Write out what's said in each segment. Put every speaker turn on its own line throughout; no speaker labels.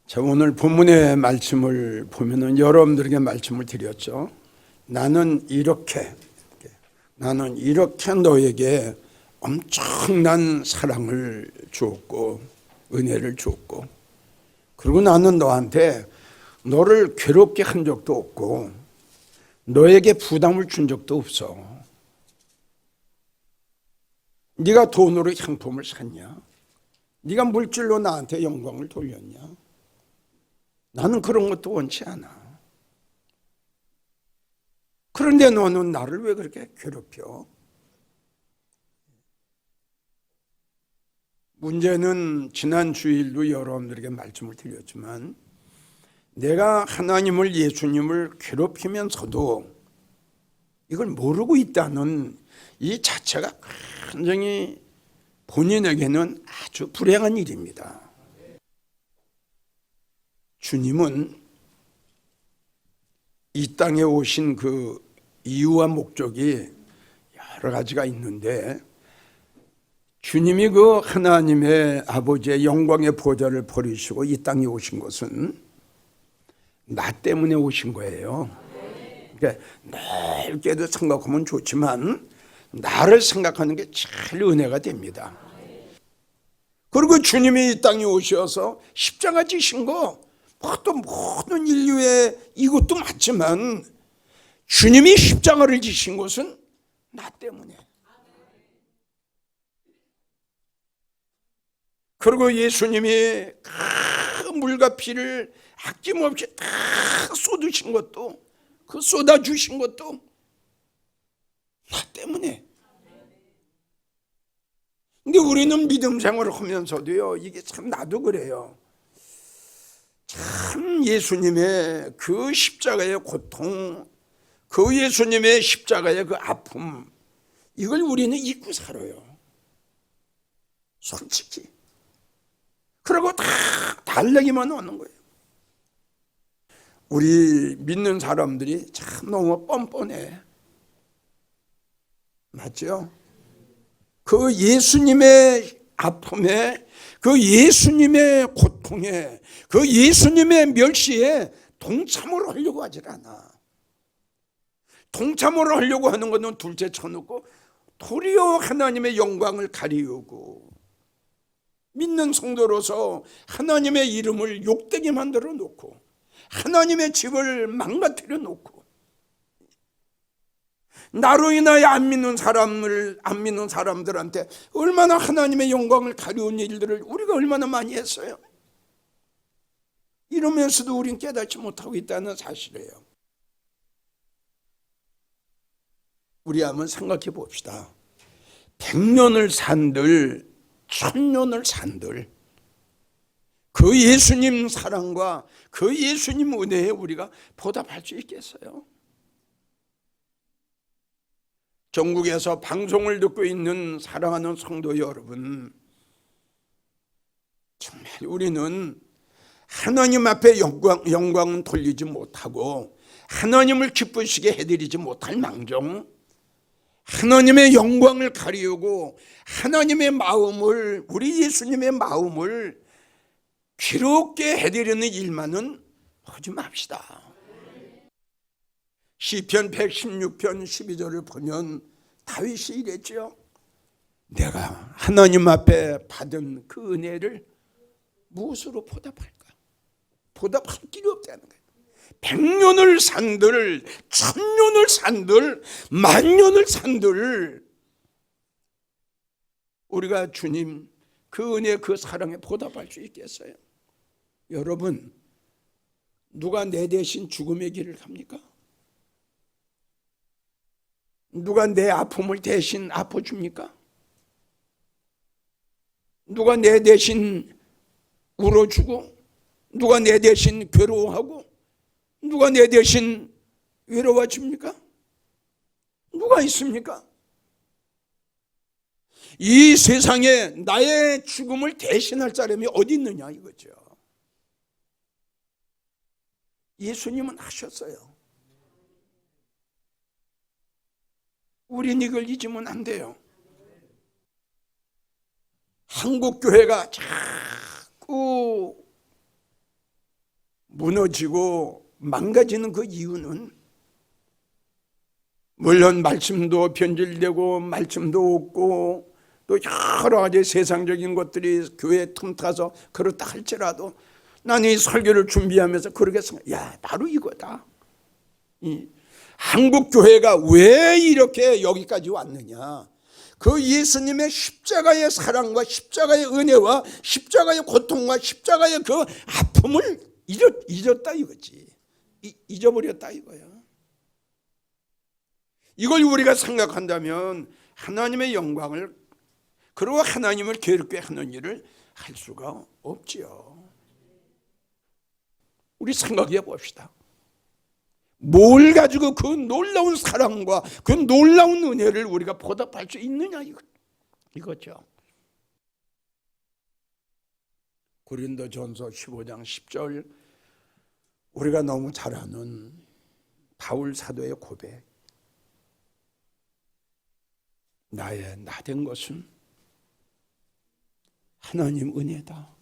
제가 오늘 본문의 말씀을 보면은 여러분들에게 말씀을 드렸죠. 나는 이렇게 너에게 엄청난 사랑을 주었고 은혜를 주었고, 그리고 나는 너를 괴롭게 한 적도 없고 너에게 부담을 준 적도 없어. 네가 돈으로 상품을 샀냐? 네가 물질로 나한테 영광을 돌렸냐? 나는 그런 것도 원치 않아. 그런데 너는 나를 왜 그렇게 괴롭혀? 문제는 지난 주일도 여러분들에게 말씀을 드렸지만, 내가 하나님을, 예수님을 괴롭히면서도 이걸 모르고 있다는 이 자체가 굉장히 본인에게는 아주 불행한 일입니다. 주님은 이 땅에 오신 그 이유와 목적이 여러 가지가 있는데, 주님이 그 하나님의 아버지의 영광의 보좌를 버리시고 이 땅에 오신 것은 나 때문에 오신 거예요. 그러니까 넓게도 생각하면 좋지만 나를 생각하는 게 제일 은혜가 됩니다. 그리고 주님이 이 땅에 오셔서 십자가 지신 거, 또 모든 인류의 이것도 맞지만 주님이 십자가를 지신 것은 나 때문에. 그리고 예수님이 그 물과 피를 아낌없이 다 쏟으신 것도, 그 쏟아주신 것도 나 때문에. 근데 우리는 믿음 생활을 하면서도요, 이게 참 나도 그래요. 참 예수님의 그 십자가의 고통, 그 예수님의 십자가의 그 아픔, 이걸 우리는 잊고 살아요. 솔직히. 그리고 다 달래기만 하는 거예요. 우리 믿는 사람들이 참 너무 뻔뻔해. 맞죠? 그 예수님의 아픔에, 그 예수님의 고통에, 그 예수님의 멸시에 동참을 하려고 하질 않아. 동참을 하려고 하는 것은 둘째 쳐놓고 도리어 하나님의 영광을 가리우고, 믿는 성도로서 하나님의 이름을 욕되게 만들어 놓고 하나님의 집을 망가뜨려 놓고, 나로 인하여 안 믿는 사람들한테 얼마나 하나님의 영광을 가리운 일들을 우리가 얼마나 많이 했어요. 이러면서도 우린 깨닫지 못하고 있다는 사실이에요. 우리 한번 생각해 봅시다. 100년을 산들, 1000년을 산들, 그 예수님 사랑과 그 예수님 은혜에 우리가 보답할 수 있겠어요? 전국에서 방송을 듣고 있는 사랑하는 성도 여러분, 정말 우리는 하나님 앞에 영광은 돌리지 못하고 하나님을 기쁘시게 해드리지 못할 망정, 하나님의 영광을 가리우고 하나님의 마음을, 우리 예수님의 마음을 괴롭게 해드리는 일만은 하지 맙시다. 시편 116편 12절을 보면 다윗이 이랬죠. 내가 하나님 앞에 받은 그 은혜를 무엇으로 보답할까? 보답할 길이 없다는 거예요. 100년을 산들, 1000년을 산들, 만년을 산들, 우리가 주님 그 은혜, 그 사랑에 보답할 수 있겠어요? 여러분, 누가 내 대신 죽음의 길을 갑니까? 누가 내 아픔을 대신 아파줍니까? 누가 내 대신 울어주고, 누가 내 대신 괴로워하고, 누가 내 대신 외로워집니까? 누가 있습니까? 이 세상에 나의 죽음을 대신할 사람이 어디 있느냐 이거죠. 예수님은 하셨어요. 우린 이걸 잊으면 안 돼요. 한국 교회가 자꾸 무너지고 망가지는 그 이유는 물론 말씀도 변질되고 말씀도 없고 또 여러 가지 세상적인 것들이 교회에 틈타서 그렇다 할지라도 나는 이 설교를 준비하면서 그렇게 생각, 야, 바로 이거다. 이 한국 교회가 왜 이렇게 여기까지 왔느냐? 그 예수님의 십자가의 사랑과 십자가의 은혜와 십자가의 고통과 십자가의 그 아픔을 잊었다 이거지. 잊어버렸다 이거야. 이걸 우리가 생각한다면 하나님의 영광을 그리고 하나님을 괴롭게 하는 일을 할 수가 없지요. 우리 생각해 봅시다. 뭘 가지고 그 놀라운 사랑과 그 놀라운 은혜를 우리가 보답할 수 있느냐 이거죠. 고린도전서 15장 10절 우리가 너무 잘 아는 바울 사도의 고백. 나의 나된 것은 하나님 은혜다.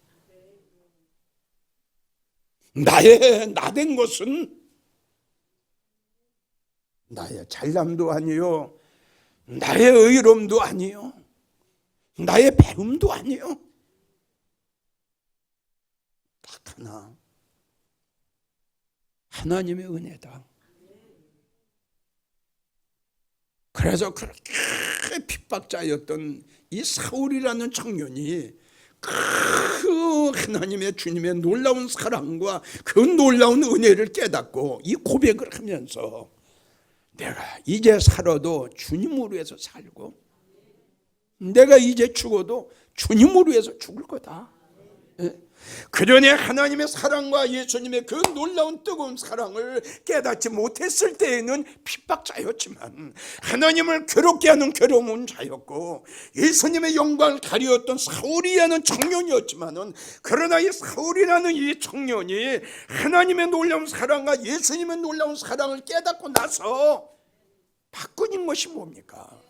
나의 나된 것은 나의 잘남도 아니요, 나의 의로움도 아니요, 나의 배움도 아니요. 딱 하나, 하나님의 은혜다. 그래서 그렇게 핍박자였던 이 사울이라는 청년이 그 하나님의 주님의 놀라운 사랑과 그 놀라운 은혜를 깨닫고 이 고백을 하면서 내가 이제 살아도 주님으로 해서 살고 내가 이제 죽어도 주님으로 해서 죽을 거다. 그전에 하나님의 사랑과 예수님의 그 놀라운 뜨거운 사랑을 깨닫지 못했을 때에는 핍박자였지만 하나님을 괴롭게 하는 괴로운 자였고 예수님의 영광을 가리웠던 사울이라는 청년이었지만은 그러나 이 사울이라는 이 청년이 하나님의 놀라운 사랑과 예수님의 놀라운 사랑을 깨닫고 나서 바꾸는 것이 뭡니까?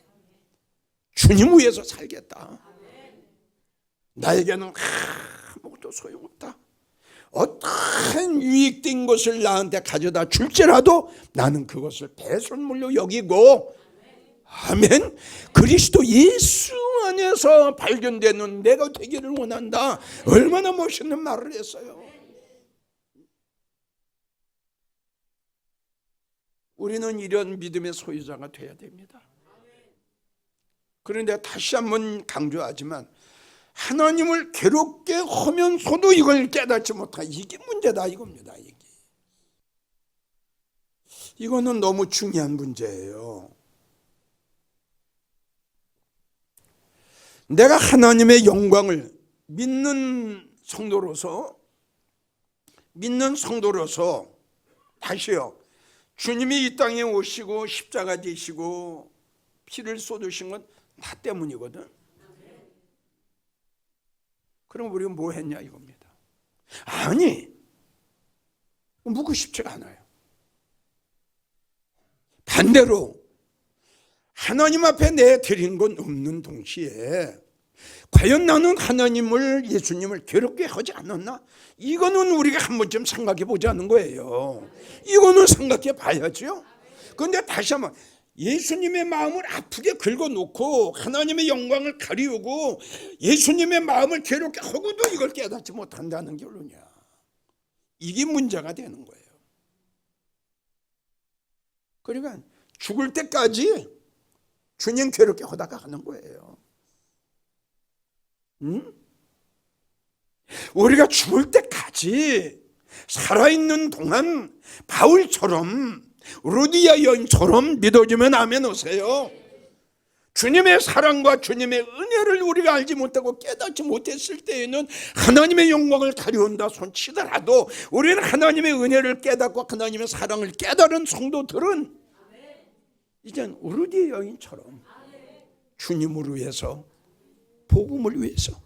주님 위해서 살겠다. 나에게는 아무것도 소용없다. 어떤 유익된 것을 나한테 가져다 줄지라도 나는 그것을 배설물로 여기고, 아멘. 그리스도 예수 안에서 발견되는 내가 되기를 원한다. 얼마나 멋있는 말을 했어요. 우리는 이런 믿음의 소유자가 되어야 됩니다. 그런데 다시 한번 강조하지만 하나님을 괴롭게 하면서도 이걸 깨닫지 못한 이게 문제다 이겁니다. 이거는 너무 중요한 문제예요. 내가 하나님의 영광을 믿는 성도로서 다시요, 주님이 이 땅에 오시고 십자가 지시고 피를 쏟으신 건 나 때문이거든. 그럼 우리가 뭐 했냐 이겁니다. 아니, 묻고 싶지가 않아요. 반대로 하나님 앞에 내드린 건 없는 동시에 과연 나는 하나님을, 예수님을 괴롭게 하지 않았나? 이거는 우리가 한 번쯤 생각해 보자는 거예요. 이거는 생각해 봐야죠. 그런데 다시 한번 예수님의 마음을 아프게 긁어놓고 하나님의 영광을 가리우고 예수님의 마음을 괴롭게 하고도 이걸 깨닫지 못한다는 결론이야. 이게 문제가 되는 거예요. 그러니까 죽을 때까지 주님 괴롭게 하다가 하는 거예요. 우리가 죽을 때까지 살아있는 동안 바울처럼 루디아 여인처럼 믿어주면 아멘 오세요. 주님의 사랑과 주님의 은혜를 우리가 알지 못하고 깨닫지 못했을 때에는 하나님의 영광을 가려운다 손치더라도 우리는 하나님의 은혜를 깨닫고 하나님의 사랑을 깨달은 성도들은 이젠 루디아 여인처럼 주님을 위해서, 복음을 위해서,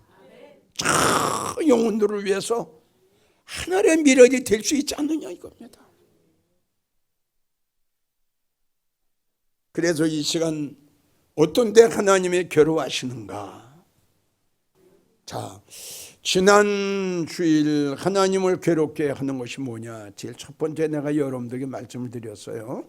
영혼들을 위해서 하늘의 미래가 될 수 있지 않느냐 이겁니다. 그래서 이 시간 어떤 데 하나님의 괴로워하시는가? 자, 지난 주일 하나님을 괴롭게 하는 것이 뭐냐? 제일 첫 번째 내가 여러분들에게 말씀을 드렸어요.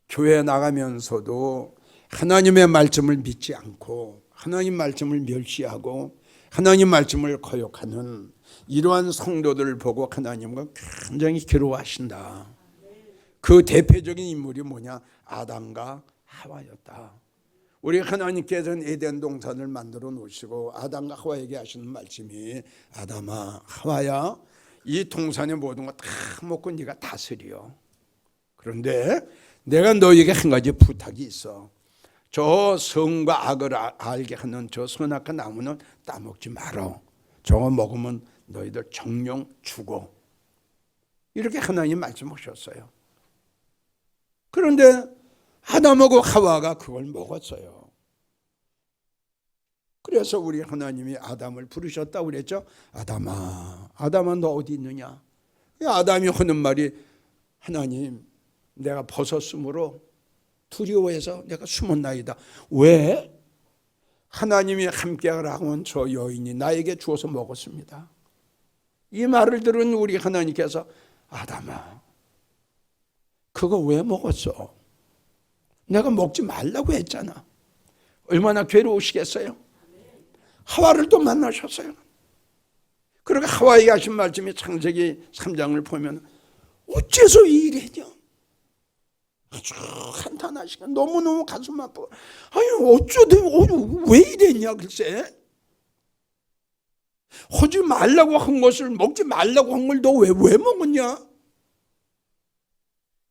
교회 나가면서도 하나님의 말씀을 믿지 않고 하나님 말씀을 멸시하고 하나님 말씀을 거역하는 이러한 성도들을 보고 하나님과 굉장히 괴로워하신다. 그 대표적인 인물이 뭐냐? 아담과 하와였다. 우리 하나님께서는 에덴 동산을 만들어 놓으시고 아담과 하와에게 하시는 말씀이 아담아 하와야 이 동산의 모든 거 다 먹고 네가 다스려. 그런데 내가 너에게 한 가지 부탁이 있어. 저 선과 악을 알게 하는 저 선악과 나무는 따먹지 말어. 저거 먹으면 너희들 정령 죽어. 이렇게 하나님 말씀하셨어요. 그런데 아담하고 하와가 그걸 먹었어요. 그래서 우리 하나님이 아담을 부르셨다고 그랬죠. 아담아, 아담아 너 어디 있느냐? 아담이 하는 말이 하나님 내가 벗었으므로 두려워해서 내가 숨었나이다. 왜? 하나님이 함께하라고 한 저 여인이 나에게 주어서 먹었습니다. 이 말을 들은 우리 하나님께서 아담아 그거 왜 먹었어? 내가 먹지 말라고 했잖아. 얼마나 괴로우시겠어요? 하와를 또 만나셨어요. 그러니까 하와에게 하신 말씀이 창세기 3장을 보면 어째서 이랬냐? 아주 한탄하시고 너무너무 가슴 아프고 아유 어쩌다 왜 이랬냐 글쎄. 하지 말라고 한 것을 먹지 말라고 한 걸 너 왜 먹었냐?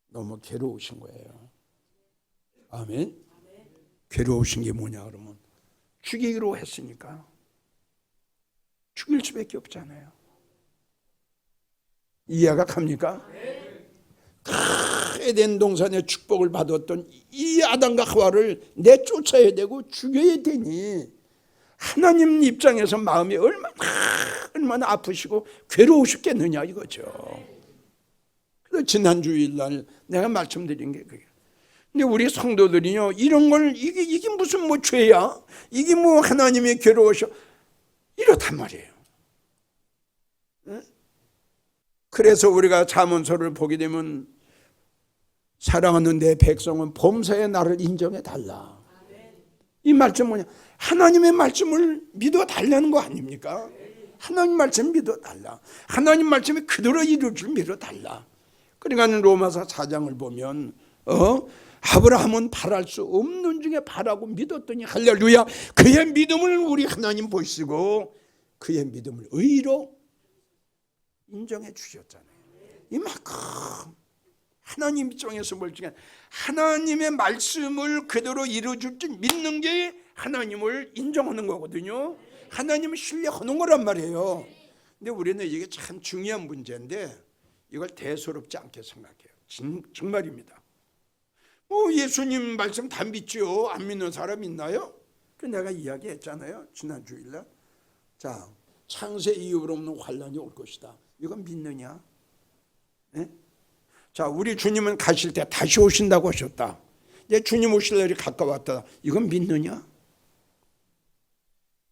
너무 괴로우신 거예요. 아멘. 괴로우신 게 뭐냐 그러면 죽이기로 했으니까 죽일 수밖에 없잖아요. 이해가 갑니까? 에덴 동산의 축복을 받았던 이 아담과 하와를 내쫓아야 되고 죽여야 되니 하나님 입장에서 마음이 얼마나 아프시고 괴로우셨겠느냐 이거죠. 그래서 지난 주일날 내가 말씀드린 게 그게. 근데 우리 성도들이요 이런 걸 이게 무슨 뭐 죄야? 이게 뭐 하나님이 괴로우셔? 이렇단 말이에요. 그래서 우리가 잠언서를 보게 되면 사랑하는 내 백성은 범사에 나를 인정해 달라. 이 말씀 뭐냐? 하나님의 말씀을 믿어 달라는 거 아닙니까? 하나님 말씀 믿어 달라. 하나님 말씀이 그대로 이룰 줄 믿어 달라. 그러니까 로마서 4장을 보면 아브라함은 바랄 수 없는 중에 바라고 믿었더니 할렐루야 그의 믿음을 우리 하나님 보시고 그의 믿음을 의로 인정해 주셨잖아요. 이만큼 하나님 입장에서 볼 적에 하나님의 말씀을 그대로 이루어줄 줄 믿는 게 하나님을 인정하는 거거든요. 하나님을 신뢰하는 거란 말이에요. 근데 우리는 이게 참 중요한 문제인데 이걸 대수롭지 않게 생각해요. 정말입니다. 예수님 말씀 다 믿죠. 안 믿는 사람 있나요? 그 내가 이야기했잖아요. 지난 주일날. 자, 창세 이후로 없는 환란이 올 것이다. 이건 믿느냐? 네? 자, 우리 주님은 가실 때 다시 오신다고 하셨다. 이제 주님 오실 날이 가까웠다. 이건 믿느냐?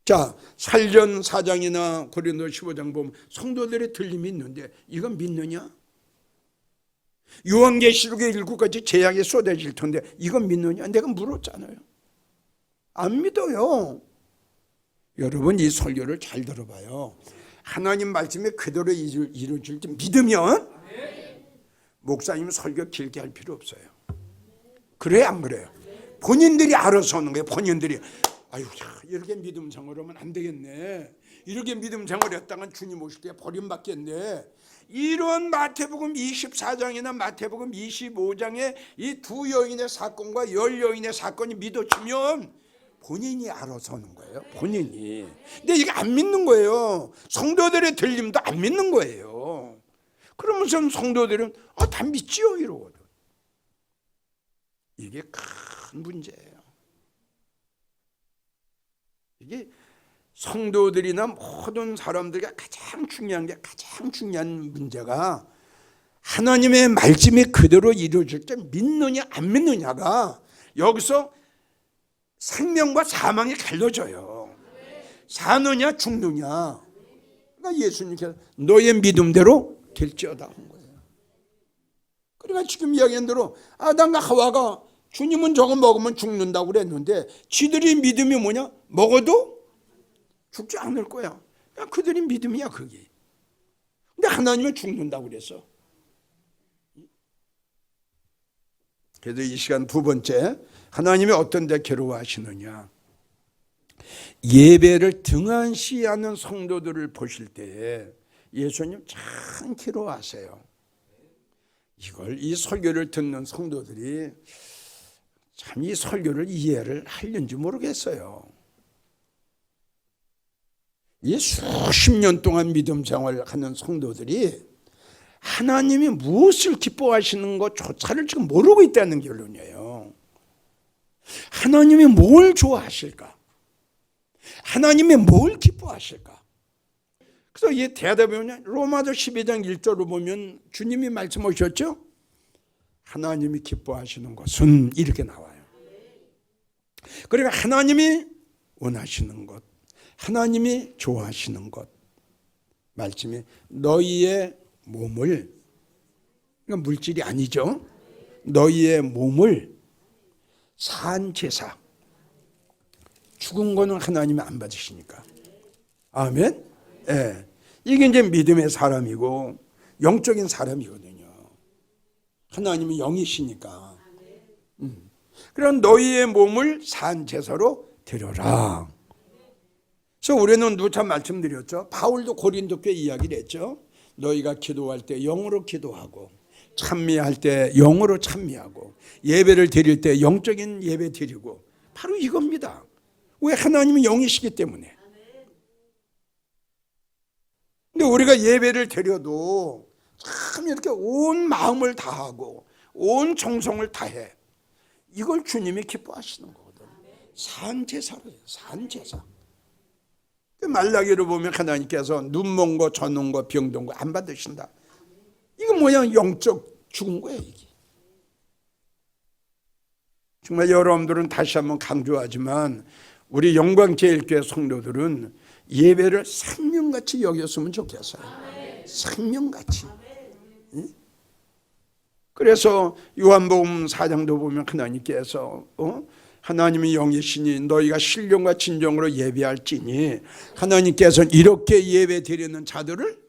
자, 살전 4장이나 고린도 15장 보면 성도들의 들림이 있는데 이건 믿느냐? 요한계시록의 7가지 재앙이 쏟아질 텐데 이건 믿느냐? 내가 물었잖아요. 안 믿어요. 여러분 이 설교를 잘 들어봐요. 하나님 말씀에 그대로 이루어질 줄 믿으면 목사님 설교 길게 할 필요 없어요. 그래요 안 그래요? 본인들이 알아서 하는 거예요. 본인들이 아유 이렇게 믿음 생활하면 안 되겠네. 이렇게 믿음 생활했다간 주님 오실 때 버림받겠네. 이런 마태복음 24장이나 마태복음 25장의 이 두 여인의 사건과 10 여인의 사건이 믿어지면 본인이 알아서 하는 거예요. 본인이. 근데 이게 안 믿는 거예요. 성도들의 들림도 안 믿는 거예요. 그러면서 성도들은 다 믿지요 이러거든. 이게 큰 문제예요. 이게 성도들이나 모든 사람들에게 가장 중요한 문제가 하나님의 말씀이 그대로 이루어질 때 믿느냐 안 믿느냐가 여기서 생명과 사망이 갈라져요. 사느냐 죽느냐. 그러니까 예수님께서 너의 믿음대로 될지어다 한 거예요. 그러니까 지금 이야기한 대로 아담과 하와가 주님은 저거 먹으면 죽는다고 그랬는데 지들이 믿음이 뭐냐? 먹어도 죽지 않을 거야. 그냥 그들이 믿음이야 그게. 근데 하나님은 죽는다고 그랬어. 그래서 이 시간 두 번째, 하나님이 어떤 데 괴로워하시느냐. 예배를 등한시하는 성도들을 보실 때에 예수님 참 괴로워하세요. 이 설교를 듣는 성도들이 참 이 설교를 이해를 하려는지 모르겠어요. 이 수십 년 동안 믿음 생활을 하는 성도들이 하나님이 무엇을 기뻐하시는 것조차를 지금 모르고 있다는 결론이에요. 하나님이 뭘 좋아하실까? 하나님이 뭘 기뻐하실까? 그래서 이 대답이 뭐냐? 로마서 12장 1절로 보면 주님이 말씀하셨죠? 하나님이 기뻐하시는 것은 이렇게 나와요. 그러니까 하나님이 원하시는 것, 하나님이 좋아하시는 것, 말씀이 너희의 몸을, 그러니까 물질이 아니죠. 너희의 몸을 산제사, 죽은 거는 하나님이 안 받으시니까. 아멘. 예. 이게 이제 믿음의 사람이고 영적인 사람이거든요. 하나님이 영이시니까. 그럼 너희의 몸을 산제사로 드려라. 그래서 우리는 누차 말씀드렸죠. 바울도 고린도 교회 이야기를 했죠. 너희가 기도할 때 영으로 기도하고 찬미할 때 영으로 찬미하고 예배를 드릴 때 영적인 예배 드리고, 바로 이겁니다. 왜? 하나님이 영이시기 때문에. 근데 우리가 예배를 드려도 참 이렇게 온 마음을 다하고 온 정성을 다해, 이걸 주님이 기뻐하시는 거거든. 산제사로요. 산제사. 말라기를 보면 하나님께서 눈먼 거, 젖는 거, 병든 거 안 받으신다. 이거 뭐야? 영적 죽은 거야 이게. 정말 여러분들은 다시 한번 강조하지만 우리 영광제일교회 성도들은 예배를 생명같이 여겼으면 좋겠어요. 생명같이. 그래서 요한복음 4장도 보면 하나님께서 하나님이 영이시니 너희가 신령과 진정으로 예배할지니 하나님께서는 이렇게 예배 드리는 자들을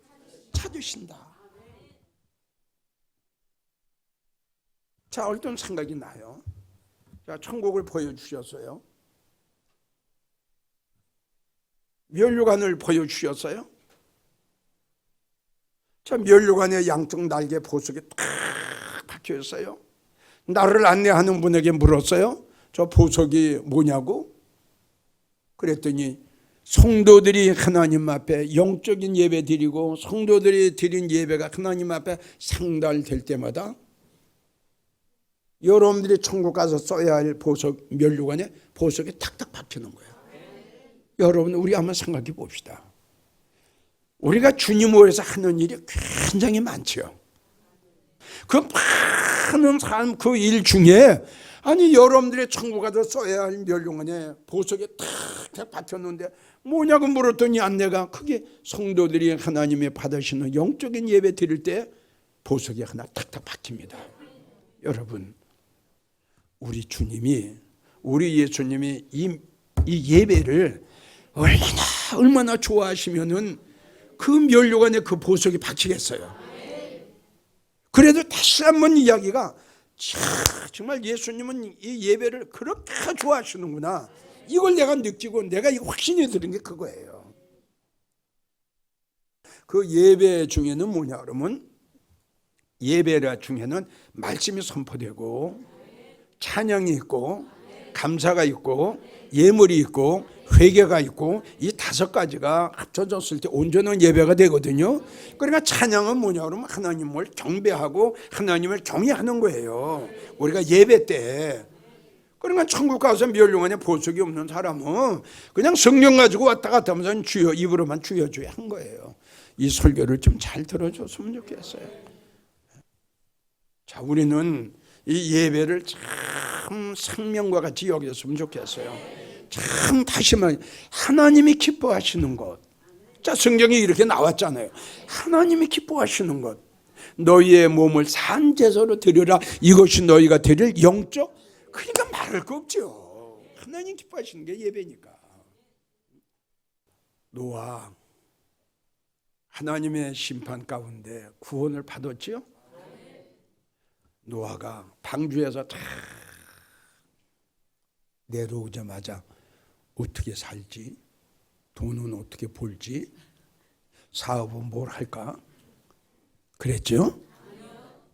찾으신다. 자, 어떤 생각이 나요? 자, 천국을 보여주셨어요. 면류관을 보여주셨어요. 자, 면류관의 양쪽 날개 보석이 탁 박혀 있어요. 나를 안내하는 분에게 물었어요. 저 보석이 뭐냐고? 그랬더니 성도들이 하나님 앞에 영적인 예배 드리고 성도들이 드린 예배가 하나님 앞에 상달될 때마다 여러분들이 천국 가서 써야 할 보석, 면류관에 보석이 탁탁 박히는 거예요. 여러분, 우리 한번 생각해 봅시다. 우리가 주님 위해서 하는 일이 굉장히 많죠. 그 많은 삶, 그 일 중에 아니 여러분들의 천국 가서 써야 할 면류관에 보석이 탁탁 박혔는데 뭐냐고 물었더니 안내가 그게 성도들이 하나님의 받으시는 영적인 예배 드릴 때 보석이 하나 탁탁 박힙니다. 여러분, 우리 주님이, 우리 예수님이 이 예배를 얼마나 좋아하시면은 그 면류관에 그 보석이 박히겠어요. 그래도 다시 한번 이야기가 정말 예수님은 이 예배를 그렇게 좋아하시는구나, 이걸 내가 느끼고 내가 이거 확신이 드는 게 그거예요. 그 예배 중에는 뭐냐 그러면 예배 중에는 말씀이 선포되고 찬양이 있고 감사가 있고 예물이 있고 회개가 있고, 이 다섯 가지가 합쳐졌을 때 온전한 예배가 되거든요. 그러니까 찬양은 뭐냐 그러면 하나님을 경배하고 하나님을 경외하는 거예요, 우리가 예배 때. 그러니까 천국 가서 면류관에 보석이 없는 사람은 그냥 성령 가지고 왔다 갔다 하면서 주여, 입으로만 주여 주여 한 거예요. 이 설교를 좀 잘 들어줬으면 좋겠어요. 자, 우리는 이 예배를 참 생명과 같이 여겼으면 좋겠어요. 참 다시 말 하나님이 기뻐하시는 것. 자, 성경에 이렇게 나왔잖아요. 하나님이 기뻐하시는 것. 너희의 몸을 산제사로 드리라. 이것이 너희가 드릴 영적. 그러니까 말할 거 없죠. 하나님 기뻐하시는 게 예배니까. 노아 하나님의 심판 가운데 구원을 받았지요. 노아가 방주에서 다 내려오자마자 어떻게 살지, 돈은 어떻게 벌지, 사업은 뭘 할까 그랬죠.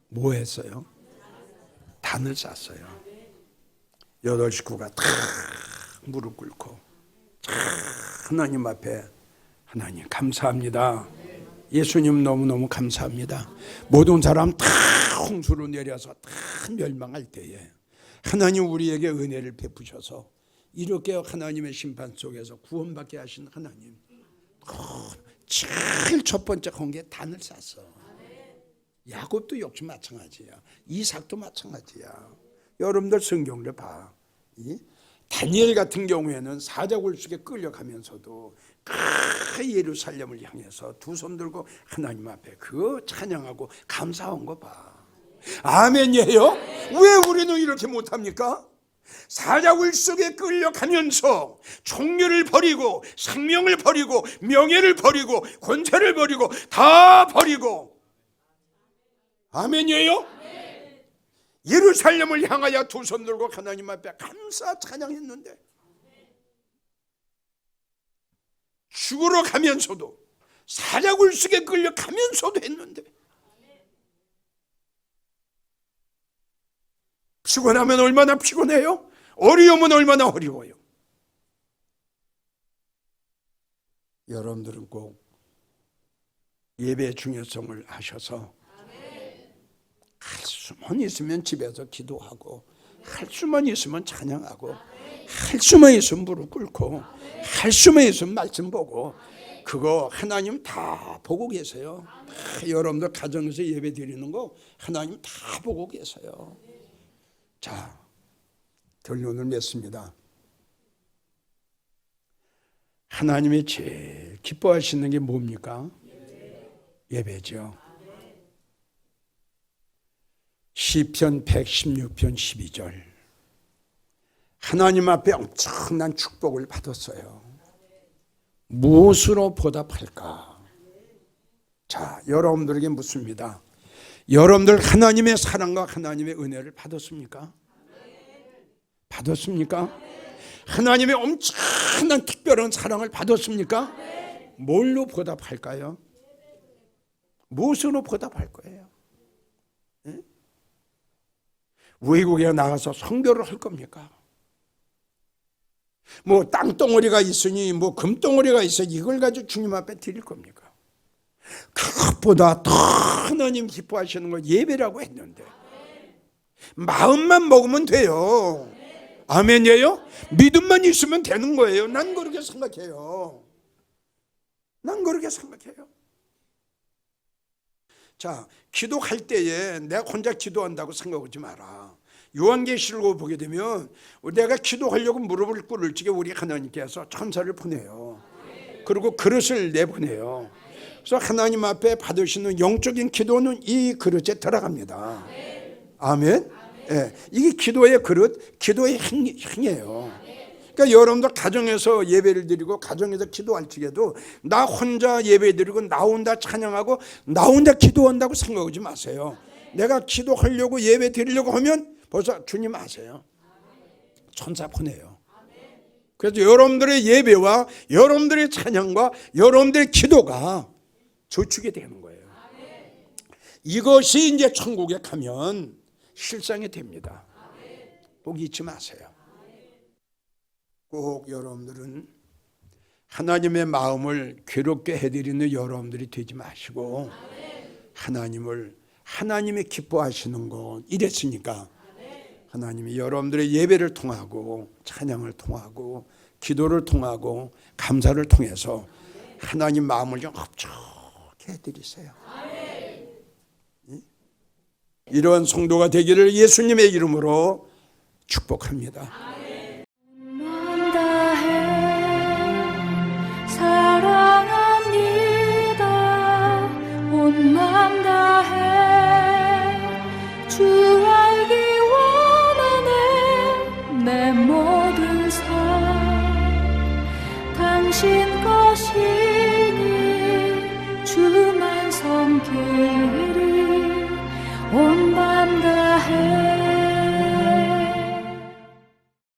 뭐 했어요? 단을 쌌어요. 8 식구가 다 무릎 꿇고 하나님 앞에, 하나님 감사합니다. 예수님 너무너무 감사합니다. 모든 사람 다 홍수로 내려서 다 멸망할 때에 하나님 우리에게 은혜를 베푸셔서 이렇게 하나님의 심판 속에서 구원받게 하신 하나님, 제일 첫 번째 한 게 단을 쌌어. 야곱도 역시 마찬가지야. 이삭도 마찬가지야. 여러분들 성경을 봐. 다니엘 같은 경우에는 사자굴 속에 끌려가면서도 예루살렘을 향해서 두 손 들고 하나님 앞에 그 찬양하고 감사한 거 봐. 아멘이에요? 왜 우리는 이렇게 못합니까? 사자굴 속에 끌려가면서 종려를 버리고 생명을 버리고 명예를 버리고 권세를 버리고 다 버리고, 아멘이에요? 예루살렘을 향하여 두 손 들고 하나님 앞에 감사 찬양했는데, 죽으러 가면서도 사자굴 속에 끌려가면서도 했는데, 피곤하면 얼마나 피곤해요? 어려우면 얼마나 어려워요? 여러분들은 꼭 예배의 중요성을 아셔서 할 수만 있으면 집에서 기도하고, 할 수만 있으면 찬양하고, 할 수만 있으면 무릎 꿇고, 할 수만 있으면 말씀 보고, 그거 하나님 다 보고 계세요. 여러분들 가정에서 예배 드리는 거 하나님 다 보고 계세요. 자, 결론을 맺습니다. 하나님이 제일 기뻐하시는 게 뭡니까? 예배죠. 시편 116편 12절. 하나님 앞에 엄청난 축복을 받았어요. 무엇으로 보답할까? 자, 여러분들에게 묻습니다. 여러분들 하나님의 사랑과 하나님의 은혜를 받았습니까? 받았습니까? 하나님의 엄청난 특별한 사랑을 받았습니까? 뭘로 보답할까요? 무엇으로 보답할 거예요? 네? 외국에 나가서 선교를 할 겁니까? 뭐 땅덩어리가 있으니 뭐 금덩어리가 있으니 이걸 가지고 주님 앞에 드릴 겁니까? 그것보다 더 하나님 기뻐하시는 걸 예배라고 했는데, 마음만 먹으면 돼요. 아멘이에요? 믿음만 있으면 되는 거예요. 난 그렇게 생각해요. 난 그렇게 생각해요. 자, 기도할 때에 내가 혼자 기도한다고 생각하지 마라. 요한계시록을 보게 되면 내가 기도하려고 무릎을 꿇을 적에 우리 하나님께서 천사를 보내요. 그리고 그릇을 내보내요. 그래서 하나님 앞에 받으시는 영적인 기도는 이 그릇에 들어갑니다. 아멘. 예, 이게 기도의 그릇, 기도의 행이에요. 그러니까 여러분들 가정에서 예배를 드리고 가정에서 기도할 적에도 나 혼자 예배 드리고 나 혼자 찬양하고 나 혼자 기도한다고 생각하지 마세요. 내가 기도하려고 예배 드리려고 하면 벌써 주님 아세요. 천사 보내요. 그래서 여러분들의 예배와 여러분들의 찬양과 여러분들의 기도가 저축이 되는 거예요. 이것이 이제 천국에 가면 실상이 됩니다. 꼭 잊지 마세요. 꼭 여러분들은 하나님의 마음을 괴롭게 해드리는 여러분들이 되지 마시고, 하나님이 기뻐하시는 것 이랬으니까 하나님이 여러분들의 예배를 통하고 찬양을 통하고 기도를 통하고 감사를 통해서 하나님 마음을 좀 흡족해 해드리세요. 이러한 성도가 되기를 예수님의 이름으로 축복합니다.